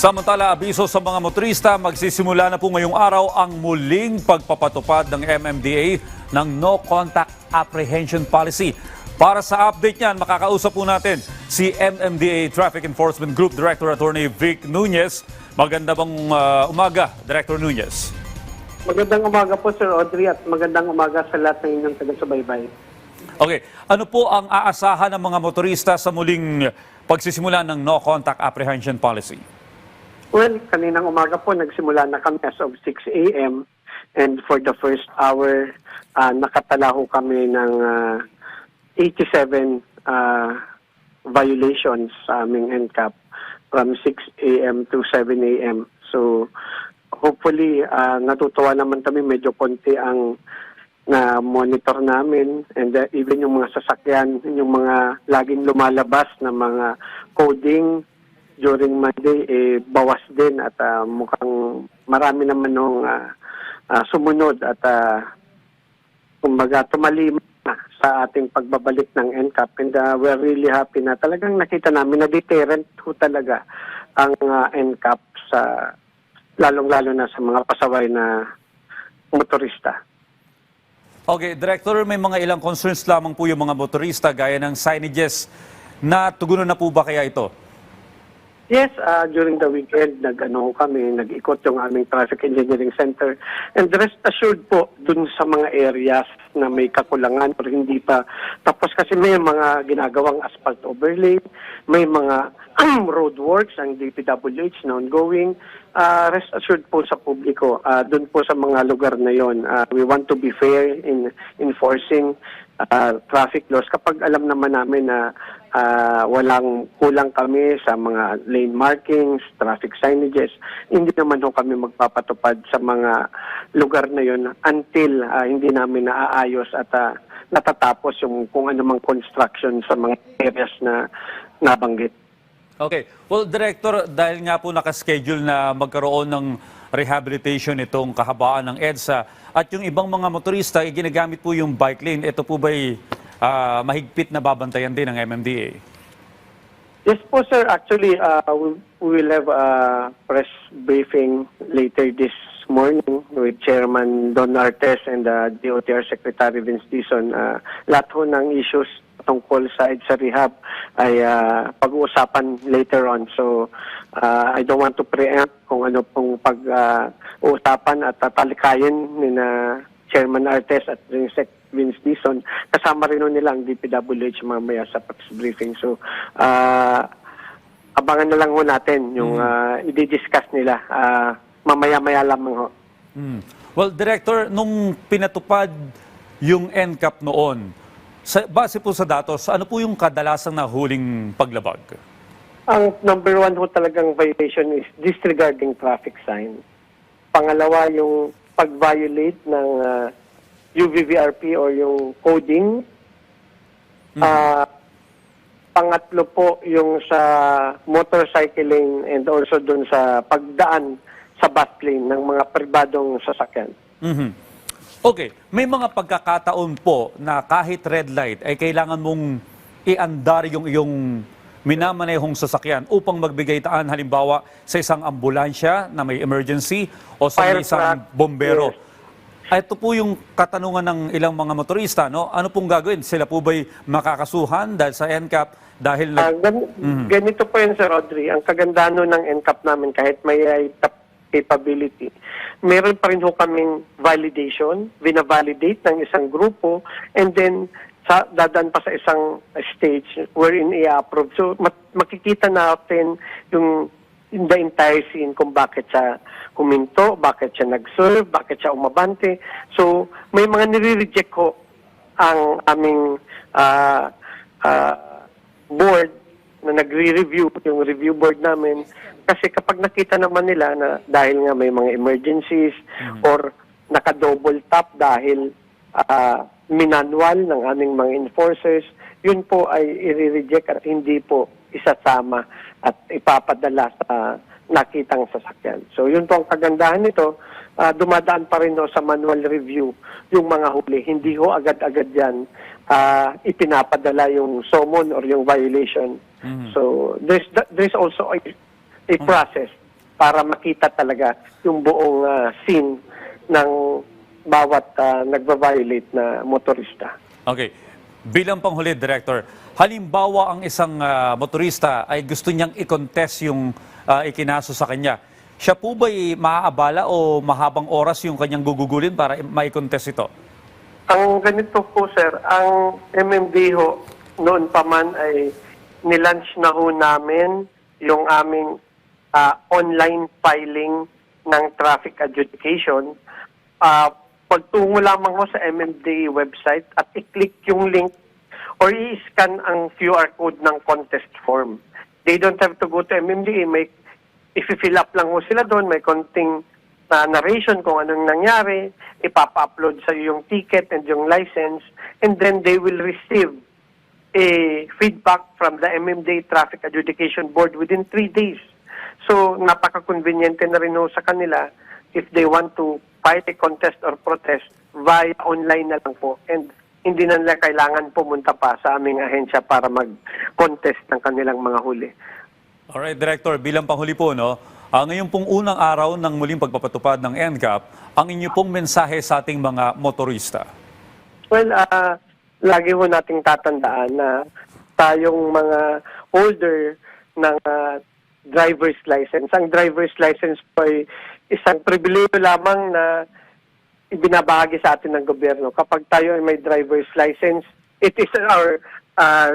Samantala, abiso sa mga motorista, magsisimula na po ngayong araw ang muling pagpapatupad ng MMDA ng No Contact Apprehension Policy. Para sa update niyan, makakausap po natin si MMDA Traffic Enforcement Group Director Attorney Vic Nunez. Maganda bang umaga, Director Nunez? Magandang umaga po, Sir Audrey, at magandang umaga sa lahat ng inyong taga-subaybay. Okay, ano po ang aasahan ng mga motorista sa muling pagsisimula ng No Contact Apprehension Policy? Well, kaninang umaga po, nagsimula na kami as of 6 a.m. And for the first hour, nakatala ho kami ng 87 violations sa aming NCAP from 6 a.m. to 7 a.m. So, hopefully, natutuwa naman kami, medyo konti ang na-monitor namin, and even yung mga sasakyan, yung mga laging lumalabas na mga coding during Monday, bawas din at mukhang marami naman nung sumunod at kumbaga tumalim na sa ating pagbabalik ng NCAP, and we're really happy na talagang nakita namin na deterrent ho talaga ang NCAP sa lalong-lalo na sa mga pasaway na motorista. Okay, Director, may mga ilang concerns lamang po yung mga motorista gaya ng signages. Natugunan na po ba kaya ito? Yes, during the weekend, nag-ikot yung aming Traffic Engineering Center. And rest assured po, dun sa mga areas na may kakulangan or hindi pa. Tapos kasi may mga ginagawang asphalt overlay, may mga roadworks, ang DPWH na ongoing. Rest assured po sa publiko, dun po sa mga lugar na yon, we want to be fair in enforcing traffic laws. Kapag alam naman namin na walang kulang kami sa mga lane markings, traffic signages, hindi naman ho kami magpapatupad sa mga lugar na yon until hindi namin naaayos at natatapos yung kung anumang construction sa mga areas na nabanggit. Okay. Well, Director, dahil nga po nakaschedule na magkaroon ng rehabilitation itong kahabaan ng EDSA at yung ibang mga motorista, ginagamit po yung bike lane, ito po ba'y mahigpit na babantayan din ng MMDA? Yes po, sir. Actually, we will have a press briefing later this morning with Chairman Don Artes and DOTR Secretary Vince Dizon. Lahat ho ng issues tungkol sa EDSA rehab ay pag-uusapan later on. So, I don't want to preempt kung ano pong pag-uusapan at tatalikayin ni na Chairman Artes at Vince Dizon. Kasama rin nila ang DPWH mamaya sa press briefing. So, abangan na lang ho natin yung i-discuss nila. Mamaya-maya lamang ho. Well, Director, nung pinatupad yung NCAP noon, base po sa datos, ano po yung kadalasang nahuling paglabag? Ang number one ho talagang violation is disregarding traffic sign. Pangalawa, yung pag-violate ng UVVRP or yung coding. Pangatlo po yung sa motorcycling and also dun sa pagdaan sa bus lane ng mga pribadong sasakyan. Okay, may mga pagkakataon po na kahit red light ay kailangan mong iandar yung iyong minamanehong sasakyan upang magbigay taan halimbawa sa isang ambulansya na may emergency o sa isang bombero. Yes. Ito po yung katanungan ng ilang mga motorista, no? Ano pong gagawin? Sila po ba'y makakasuhan dahil sa NCAP dahil ganito po yun, Sir Audrey. Ang kagandahan ng NCAP namin kahit may capability, meron pa rin ho kaming validation, binavalidate ng isang grupo, and then dadaan pa sa isang stage wherein i-approve. So makikita natin yung in the entire scene kung bakit siya huminto, bakit siya nag-serve, bakit siya umabante. So may mga nire-reject ho ang aming board na nagre-review, yung review board namin. Kasi kapag nakita naman nila na dahil nga may mga emergencies or naka-double tap dahil minanual ng aming mga enforcers, yun po ay i-reject at hindi po isasama at ipapadala sa nakitang sasakyan. So yun po ang kagandahan nito, dumadaan pa rin sa manual review yung mga huli. Hindi ho agad-agad yan ipinapadala yung summon or yung violation. So there's also a process para makita talaga yung buong scene ng bawat nagva-violate na motorista. Okay. Bilang panghuli, Director, halimbawa ang isang motorista ay gusto niyang i-contest yung ikinaso sa kanya. Siya po ba'y maaabala o mahabang oras yung kanyang gugugulin para ma-contest ito? Ang ganito po, sir, ang MMD ho, noon pa man ay nilaunch na ho namin yung aming online filing ng traffic adjudication. Pagtungo lamang ho sa MMD website at i-click yung link or i-scan ang QR code ng contest form. They don't have to go to MMDA. If-fill up lang ho sila doon, may konting narration kung anong nangyari, ipapa-upload sa yung ticket and yung license, and then they will receive a feedback from the MMDA Traffic Adjudication Board within 3 days. So, napaka-conveniente na rin ho sa kanila if they want to fight a contest or protest via online na lang po. And hindi na nila kailangan pumunta pa sa aming ahensya para mag-contest ng kanilang mga huli. Alright, Director, bilang panghuli po, no, ngayon pong unang araw ng muling pagpapatupad ng NCAP, ang inyo pong mensahe sa ating mga motorista? Well, lagi ho nating tatandaan na tayong mga holder ng driver's license. Ang driver's license po ay isang pribileyo lamang na ibinabahagi sa atin ng gobyerno. Kapag tayo ay may driver's license, it is our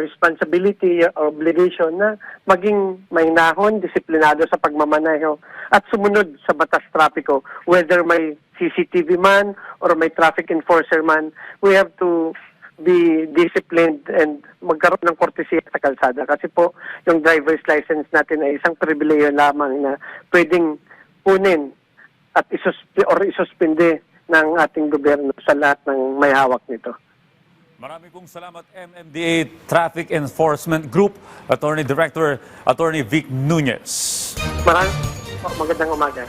responsibility or obligation na maging mahinahon, disiplinado sa pagmamaneho at sumunod sa batas trapiko. Whether may CCTV man or may traffic enforcer man, we have to be disciplined and magkaroon ng kortesiya sa kalsada. Kasi po, yung driver's license natin ay isang pribileyo lamang na pwedeng kunin at isuspinde ng ating gobyerno sa lahat ng may hawak nito. Marami pong salamat, MMDA Traffic Enforcement Group, Attorney Director, Attorney Vic Nunez. Magandang umaga.